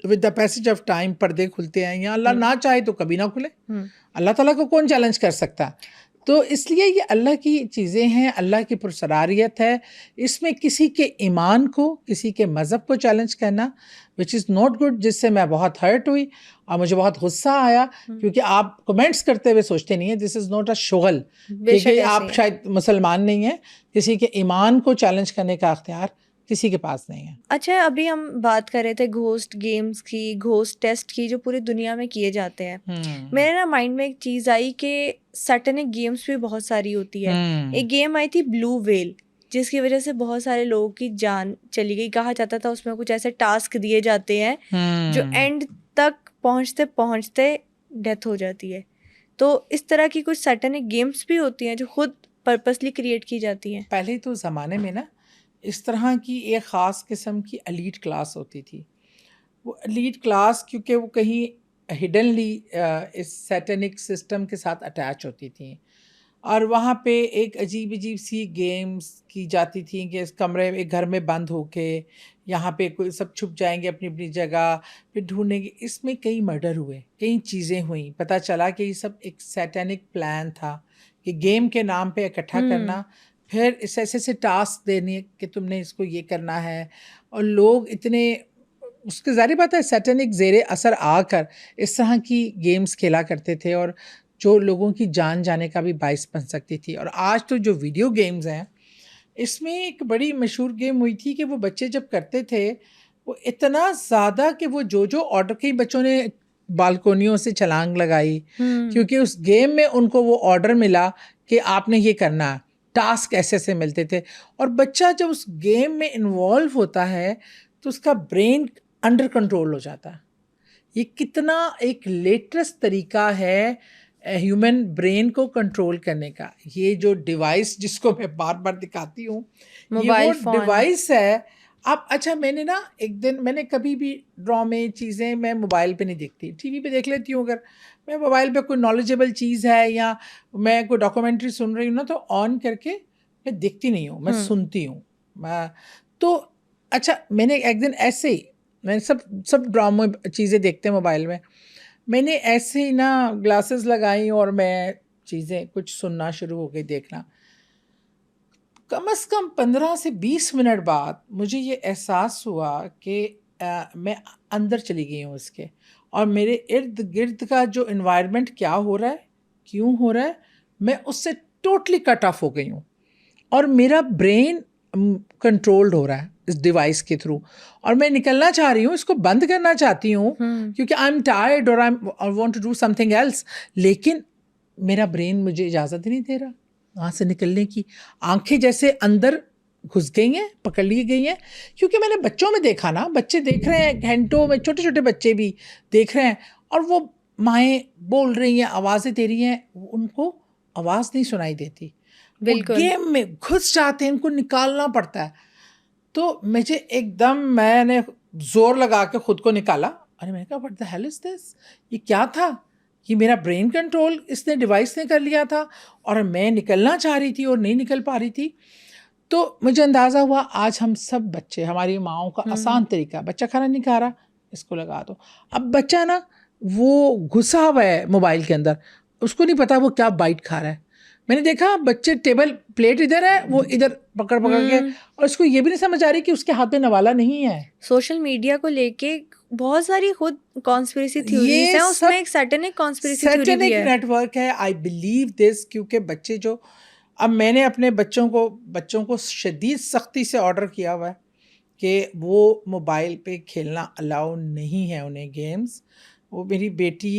with the passage of time पर्दे खुलते हैं, या अल्लाह ना चाहे तो कभी ना खुले। अल्लाह ताला को कौन चैलेंज कर सकता है? तो इसलिए ये अल्लाह की चीज़ें हैं, अल्लाह की पुरसरारियत है। इसमें किसी के ईमान को, किसी के मज़हब को चैलेंज करना विच इज़ नॉट गुड, जिससे मैं बहुत हर्ट हुई और मुझे बहुत गुस्सा आया, क्योंकि आप कमेंट्स करते हुए सोचते नहीं हैं दिस इज़ नॉट अ शुगल, क्योंकि आप शायद मुसलमान नहीं हैं। किसी के ईमान को चैलेंज करने का अख्तियार किसी के पास नहीं है। अच्छा, अभी हम बात कर रहे थे घोस्ट गेम्स की, घोस्ट टेस्ट की, जो पूरी दुनिया में किए जाते हैं। मेरे ना माइंड में एक चीज़ आई कि सैटेनिक गेम्स भी बहुत सारी होती है। एक गेम आई थी ब्लू वेल, जिसकी वजह से बहुत सारे लोगों की जान चली गई। कहा जाता था उसमें कुछ ऐसे टास्क दिए जाते हैं जो एंड तक पहुंचते पहुंचते डेथ हो जाती है। तो इस तरह की कुछ सैटेनिक गेम्स भी होती हैं जो खुद पर्पसली क्रिएट की जाती हैं। पहले तो ज़माने में ना इस तरह की एक ख़ास किस्म की एलीट क्लास होती थी। वो एलीट क्लास क्योंकि वो कहीं हिडनली इस सैटेनिक सिस्टम के साथ अटैच होती थी, और वहाँ पे एक अजीब-अजीब सी गेम्स की जाती थी कि इस कमरे में, एक घर में बंद होके यहाँ पे कोई सब छुप जाएँगे अपनी-अपनी जगह, फिर ढूँढेंगे। इसमें कई मर्डर हुए, कई चीज़ें हुईं। पता चला कि ये सब एक सैटेनिक प्लान था कि गेम के नाम पे इकट्ठा करना, फिर इस ऐसे-ऐसे टास्क देने कि तुमने इसको ये करना है, और लोग इतने उसके ज़ाहिर बात है सैटेनिक ज़ेरे असर आकर इस तरह की गेम्स खेला करते थे, और जो लोगों की जान जाने का भी बाइस बन सकती थी। और आज तो जो वीडियो गेम्स हैं, इसमें एक बड़ी मशहूर गेम हुई थी कि वो बच्चे जब करते थे, वो इतना ज़्यादा कि वो जो ऑर्डर, कई बच्चों ने बालकोनियों से छलांग लगाई क्योंकि उस गेम में उनको वो ऑर्डर मिला कि आपने ये करना है। टास्क ऐसे-ऐसे मिलते थे, और बच्चा जब उस गेम में इन्वॉल्व होता है तो उसका ब्रेन अंडर कंट्रोल हो जाता है। ये कितना एक लेटेस्ट तरीका है ह्यूमन ब्रेन को कंट्रोल करने का। ये जो डिवाइस जिसको मैं बार-बार दिखाती हूँ, ये वो मोबाइल फ़ोन। डिवाइस है। आप अच्छा, मैंने ना एक दिन, मैंने कभी भी ड्रामे चीज़ें मैं मोबाइल पे नहीं देखती, टीवी पे देख लेती हूँ। अगर मैं मोबाइल पे कोई नॉलेजेबल चीज़ है या मैं कोई डॉक्यूमेंट्री सुन रही हूँ ना, तो ऑन करके मैं देखती नहीं हूँ, मैं सुनती हूँ। मैं तो अच्छा, मैंने एक दिन ऐसे ही, मैंने सब ड्रामा चीज़ें देखते हैं मोबाइल में, मैंने ऐसे ही ना ग्लासेस लगाई और मैं चीज़ें कुछ सुनना शुरू हो गई, देखना। कम से कम 15 से 20 मिनट बाद मुझे ये एहसास हुआ कि मैं अंदर चली गई हूँ इसके, और मेरे इर्द गिर्द का जो इन्वायरमेंट क्या हो रहा है, क्यों हो रहा है, मैं उससे टोटली कट ऑफ हो गई हूँ। और मेरा ब्रेन कंट्रोल्ड हो रहा है इस डिवाइस के थ्रू, और मैं निकलना चाह रही हूँ, इसको बंद करना चाहती हूँ क्योंकि आई एम टायर्ड और I want to do something else, लेकिन मेरा ब्रेन मुझे इजाज़त ही नहीं दे रहा वहाँ से निकलने की। आंखें जैसे अंदर घुस गई हैं, पकड़ ली गई हैं, क्योंकि मैंने बच्चों में देखा ना, बच्चे देख रहे हैं घंटों में, छोटे छोटे बच्चे भी देख रहे हैं, और वो माएँ बोल रही हैं, आवाज़ें दे रही हैं, उनको आवाज़ नहीं सुनाई देती। बिल्कुल। गेम में घुस जाते हैं, इनको निकालना पड़ता है। तो मुझे एकदम, मैंने जोर लगा के खुद को निकाला। अरे मैंने कहा what the hell is this, ये क्या था? ये मेरा ब्रेन कंट्रोल इसने डिवाइस ने कर लिया था, और मैं निकलना चाह रही थी और नहीं निकल पा रही थी। तो मुझे अंदाज़ा हुआ आज हम सब बच्चे, हमारी माँओं का आसान तरीका, बच्चा खाना नहीं खा रहा, इसको लगा दो। अब बच्चा ना वो घुसा हुआ है मोबाइल के अंदर, उसको नहीं पता वो क्या बाइट खा रहा है। मैंने देखा बच्चे, टेबल प्लेट इधर है, वो इधर पकड़ के, और उसको ये भी नहीं समझ आ रही कि उसके हाथ में नवाला नहीं है। सोशल मीडिया को लेके बहुत सारी खुद कॉन्स्पिरेसी थ्योरीज हैं, उसमें एक सैटेनिक कॉन्स्पिरेसी थ्योरी भी है। नेटवर्क है, आई बिलीव दिस, क्योंकि बच्चे जो, अब मैंने अपने बच्चों को शदीद सख्ती से ऑर्डर किया हुआ है कि वो मोबाइल पे खेलना अलाउ नहीं है उन्हें गेम्स। वो मेरी बेटी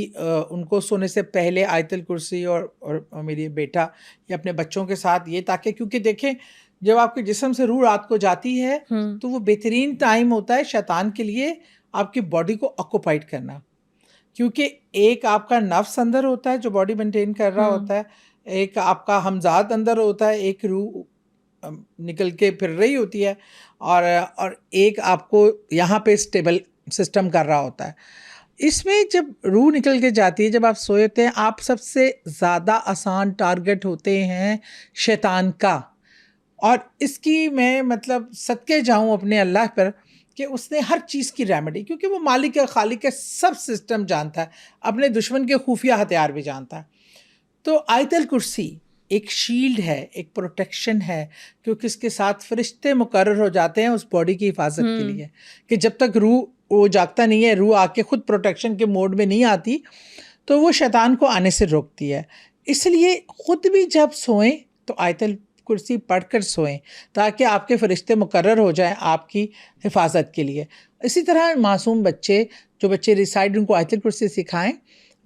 उनको सोने से पहले आयतल कुर्सी और मेरी बेटा ये अपने बच्चों के साथ ये, ताकि, क्योंकि देखें जब आपके जिस्म से रूह रात को जाती है तो वो बेहतरीन टाइम होता है शैतान के लिए आपकी बॉडी को ऑक्यूपाइड करना, क्योंकि एक आपका नफ्स अंदर होता है जो बॉडी मेंटेन कर रहा होता है, एक आपका हमजाद अंदर होता है, एक रूह निकल के फिर रही होती है, और एक आपको यहाँ पे स्टेबल सिस्टम कर रहा होता है। इसमें जब रूह निकल के जाती है, जब आप सोए होते हैं, आप सबसे ज़्यादा आसान टारगेट होते हैं शैतान का। और इसकी मैं मतलब सदके जाऊँ अपने अल्लाह पर कि उसने हर चीज़ की रेमेडी, क्योंकि वो मालिक है, खालिक है, सब सिस्टम जानता है, अपने दुश्मन के खुफिया हथियार भी जानता है। तो आयतल कुर्सी एक शील्ड है, एक प्रोटेक्शन है, क्योंकि इसके साथ फरिश्ते मुकर्रर हो जाते हैं उस बॉडी की हिफाजत के लिए, कि जब तक रूह वो जागता नहीं है, रूह आके खुद प्रोटेक्शन के मोड में नहीं आती, तो वो शैतान को आने से रोकती है। इसलिए ख़ुद भी जब सोएं तो आयतल कुर्सी पढ़कर सोएं, ताकि आपके फरिश्ते मुकर्रर हो जाएं आपकी हिफाजत के लिए। इसी तरह मासूम बच्चे, जो बच्चे रिसाइड, उनको आयतल कुर्सी सिखाएं,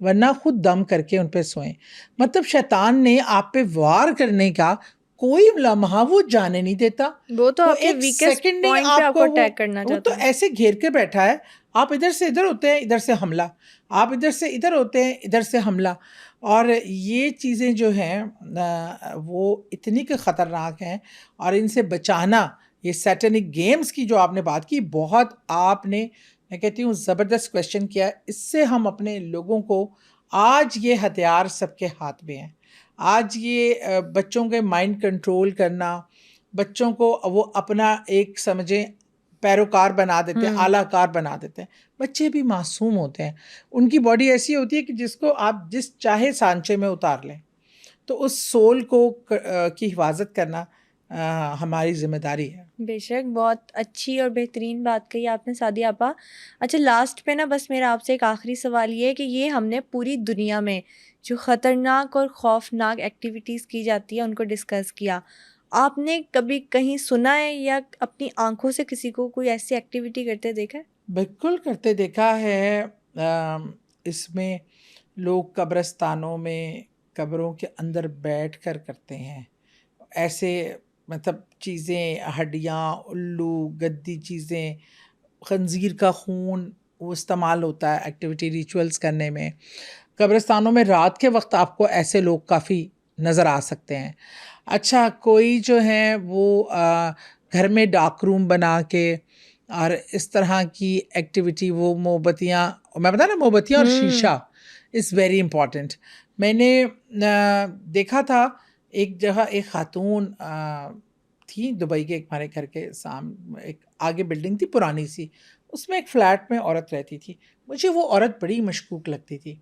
वरना खुद दम करके उन पर सोएं। मतलब शैतान ने आप पे वार करने का कोई लम्हा वो जाने नहीं देता। वो तो वो आपके एक वीकेस्ट सेकंड नहीं पॉइंट पे आपको आपको अटैक करना वो चाहता तो है। ऐसे घेर के बैठा है। आप इधर से इधर होते हैं, इधर से हमला, आप इधर से इधर होते हैं, इधर से हमला। और ये चीज़ें जो हैं वो इतनी के ख़तरनाक हैं, और इनसे बचाना, ये सैटेनिक गेम्स की जो आपने बात की, बहुत आपने, मैं कहती हूँ, ज़बरदस्त क्वेश्चन किया। इससे हम अपने लोगों को, आज ये हथियार सबके हाथ में हैं। आज ये बच्चों के माइंड कंट्रोल करना, बच्चों को वो अपना एक समझें पैरोकार बना देते हैं, आलाकार बना देते हैं। बच्चे भी मासूम होते हैं, उनकी बॉडी ऐसी होती है कि जिसको आप जिस चाहे सांचे में उतार लें। तो उस सोल को की हिफाजत करना हमारी जिम्मेदारी है। बेशक, बहुत अच्छी और बेहतरीन बात कही आपने सादिया आपा। अच्छा, लास्ट पे ना बस मेरा आपसे एक आखिरी सवाल ये है कि ये हमने पूरी दुनिया में जो ख़तरनाक और खौफनाक एक्टिविटीज़ की जाती है उनको डिस्कस किया। आपने कभी कहीं सुना है या अपनी आंखों से किसी को कोई ऐसी एक्टिविटी करते देखा है? बिल्कुल करते देखा है। इसमें लोग कब्रिस्तानों में कब्रों के अंदर बैठ कर करते हैं ऐसे, मतलब चीज़ें, हड्डियाँ, उल्लू, गद्दी चीज़ें, खंजीर का खून वो इस्तेमाल होता है एक्टिविटी रिचुअल्स करने में। कब्रिस्तानों में रात के वक्त आपको ऐसे लोग काफ़ी नज़र आ सकते हैं। अच्छा, कोई जो है वो घर में डार्क रूम बना के और इस तरह की एक्टिविटी, वो मोमबत्तियाँ, मैं बता ना, मोमबत्तियाँ और शीशा इज़ वेरी इम्पॉर्टेंट। मैंने देखा था एक जगह, एक खातून थी दुबई के, एक हमारे घर के सामने एक आगे बिल्डिंग थी पुरानी सी, उसमें एक फ्लैट में औरत रहती थी। मुझे वो औरत बड़ी मशकूक लगती थी।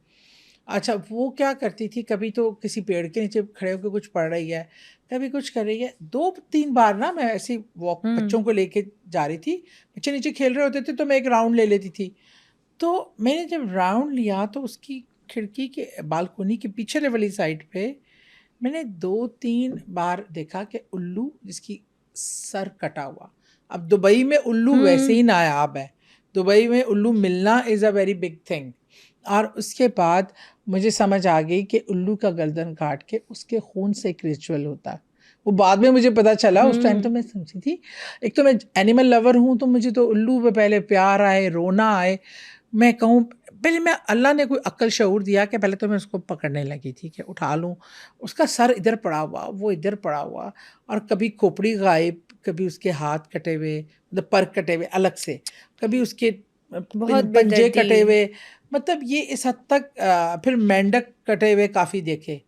अच्छा, वो क्या करती थी, कभी तो किसी पेड़ के नीचे खड़े होकर कुछ पढ़ रही है, कभी कुछ कर रही है। 2-3 बार ना मैं ऐसी वॉक बच्चों को लेके जा रही थी, बच्चे नीचे खेल रहे होते थे तो मैं एक राउंड ले लेती थी। तो मैंने जब राउंड लिया तो उसकी खिड़की के बालकोनी के पीछे वाली साइड पे मैंने 2-3 बार देखा कि उल्लू जिसकी सर कटा हुआ। अब दुबई में उल्लू वैसे ही नायाब है, दुबई में उल्लू मिलना is a very big thing. और उसके बाद मुझे समझ आ गई कि उल्लू का गर्दन काट के उसके खून से एक रिचुअल होता है। वो बाद में मुझे पता चला, उस टाइम तो मैं समझी थी, एक तो मैं एनिमल लवर हूँ तो मुझे तो उल्लू पे पहले प्यार आए, रोना आए। मैं कहूँ, पहले मैं, अल्लाह ने कोई अक्ल शऊर दिया कि पहले तो मैं उसको पकड़ने लगी थी कि उठा लूँ। उसका सर इधर पड़ा हुआ, वो इधर पड़ा हुआ, और कभी खोपड़ी गायब, कभी उसके हाथ कटे हुए, मतलब पर कटे हुए अलग से, कभी उसके बहुत पंजे बेदर्दी। कटे हुए। मतलब ये इस हद तक फिर मेंढक कटे हुए काफ़ी देखे।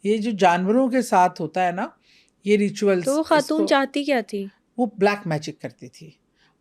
ये जो जानवरों के साथ होता है ना ये रिचुअल्स, तो वो खातून इसको चाहती क्या थी? वो ब्लैक मैजिक करती थी,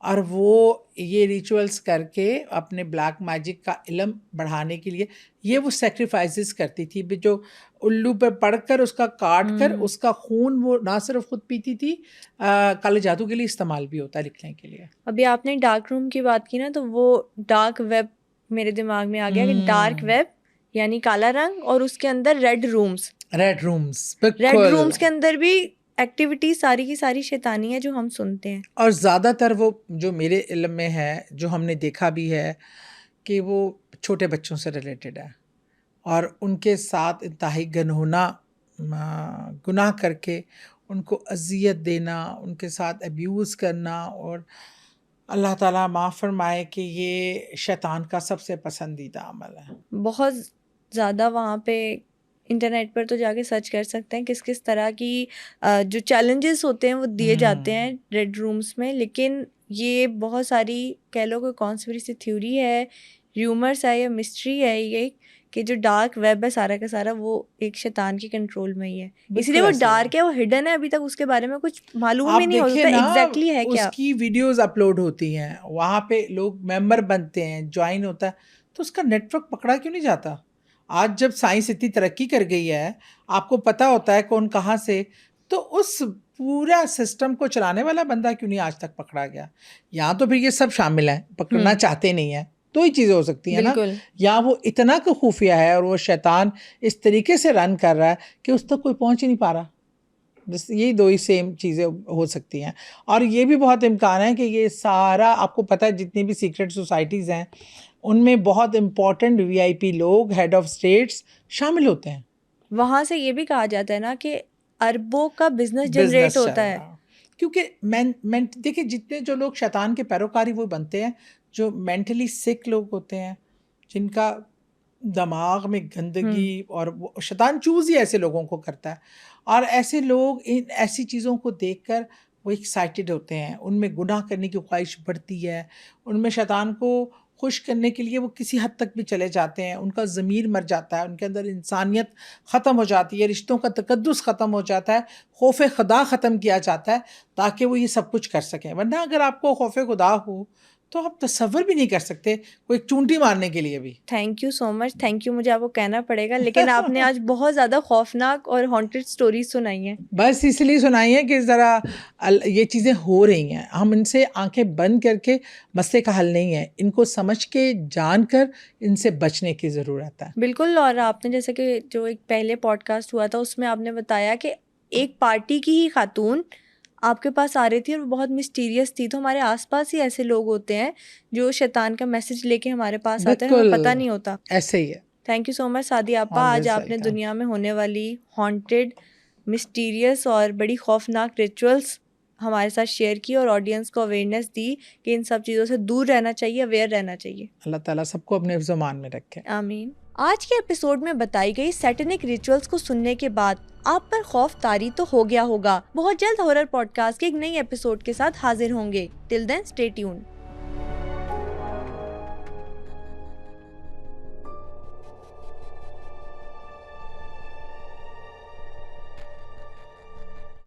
और वो ये रिचुअल्स करके अपने ब्लैक मैजिक का इल्म बढ़ाने के लिए ये वो सेक्रीफाइसेस करती थी भी, जो उल्लू पे पड़कर उसका काट कर उसका खून वो ना सिर्फ खुद पीती थी, काले जादू के लिए इस्तेमाल भी होता है, लिखने के लिए। अभी आपने डार्क रूम की बात की ना, तो वो डार्क वेब मेरे दिमाग में आ गया कि डार्क वेब यानी काला रंग, और उसके अंदर red rooms. Red rooms, red बिल्कुल। रूम्स के अंदर भी एक्टिविटी सारी की सारी शैतानी है जो हम सुनते हैं। और ज़्यादातर वो जो मेरे इल्म में है, जो हमने देखा भी है, कि वो छोटे बच्चों से रिलेटेड है, और उनके साथ इंतहाई गनहोना गुनाह करके उनको अज़ियत देना, उनके साथ अब्यूज़ करना, और अल्लाह ताला माफ़ फरमाए कि ये शैतान का सबसे पसंदीदा अमल है। बहुत ज़्यादा वहाँ पे इंटरनेट पर तो जाके सर्च कर सकते हैं किस किस तरह की जो चैलेंजेस होते हैं वो दिए जाते हैं रेड रूम्स में। लेकिन ये बहुत सारी, कह लो, कोई कॉन्स्पिरेसी थ्योरी है, र्यूमर्स है या मिस्ट्री है ये, कि जो डार्क वेब है सारा का सारा वो एक शैतान के कंट्रोल में ही है, इसलिए वो डार्क है, वो हिडन है, अभी तक उसके बारे में कुछ मालूम आप ही नहीं हो देखिए सकता ना, एग्जैक्टली है क्या। उसकी वीडियोस अपलोड होती हैं, वहाँ पे लोग मेंबर बनते हैं, ज्वाइन होता है, तो उसका नेटवर्क पकड़ा क्यों नहीं जाता? आज जब साइंस इतनी तरक्की कर गई है, आपको पता होता है कौन कहाँ से, तो उस पूरा सिस्टम को चलाने वाला बंदा क्यों नहीं आज तक पकड़ा गया? या तो फिर ये सब शामिल हैं, पकड़ना चाहते नहीं हैं, दो ही चीज़ें हो सकती हैं ना, बिल्कुल। या वो इतना का खुफिया है और वो शैतान इस तरीके से रन कर रहा है कि उस तक कोई पहुँच ही नहीं पा रहा। बस यही दो ही सेम चीज़ें हो सकती हैं। और ये भी बहुत इम्कान है कि ये सारा, आपको पता है जितनी भी सीक्रेट सोसाइटीज़ हैं उनमें बहुत इम्पॉर्टेंट वीआईपी लोग, हेड ऑफ स्टेट्स शामिल होते हैं। वहाँ से ये भी कहा जाता है ना कि अरबों का बिजनेस जनरेट बिजनेस होता चल है। रहा क्योंकि मैं देखिए जितने जो लोग शैतान के पैरोकारी वो बनते हैं जो मेंटली सिक लोग होते हैं जिनका दिमाग में गंदगी और वो शैतान चूज ही ऐसे लोगों को करता है और ऐसे लोग इन ऐसी चीज़ों को देखकर वो एक्साइटेड होते हैं उनमें गुनाह करने की ख्वाहिश बढ़ती है उनमें शैतान को खुश करने के लिए वो किसी हद तक भी चले जाते हैं उनका ज़मीर मर जाता है उनके अंदर इंसानियत ख़त्म हो जाती है रिश्तों का तकद्दुस ख़त्म हो जाता है खौफ खुदा ख़त्म किया जाता है ताकि वो ये सब कुछ कर सकें वरना अगर आपको खौफ खुदा हो तो आप तसव्वुर भी नहीं कर सकते कोई चूंटी मारने के लिए भी। Thank you so much, thank you, मुझे आपको कहना पड़ेगा, लेकिन आपने आज बहुत ज़्यादा खौफनाक और हॉन्टेड स्टोरीज सुनाई हैं। बस इसलिए सुनाई है कि ज़रा ये चीज़ें हो रही हैं हम इनसे आंखें बंद करके मसले का हल नहीं है इनको समझ के जानकर इनसे बचने की ज़रूरत है। बिल्कुल, और आपने जैसे कि जो एक पहले पॉडकास्ट हुआ था उसमें आपने बताया कि एक पार्टी की ही खातून आपके पास आ रही थी और वो बहुत मिस्टीरियस थी, तो हमारे आसपास ही ऐसे लोग होते हैं जो शैतान का मैसेज लेके हमारे पास आते हैं, हमें पता नहीं होता। ऐसे ही है। थैंक यू सो मच सादी आपा, आज आपने दुनिया में होने वाली हॉन्टेड, मिस्टीरियस और बड़ी खौफनाक रिचुअल्स हमारे साथ शेयर की और ऑडियंस को अवेयरनेस दी कि इन सब चीज़ों से दूर रहना चाहिए, अवेयर रहना चाहिए। अल्लाह ताला सबको अपने ज़मान में रखे, आमीन। आज के एपिसोड में बताई गई सैटेनिक रिचुअल्स को सुनने के बाद आप पर खौफ तारी तो हो गया होगा। बहुत जल्द हॉरर पॉडकास्ट के एक नई एपिसोड के साथ हाजिर होंगे। Till then stay tuned.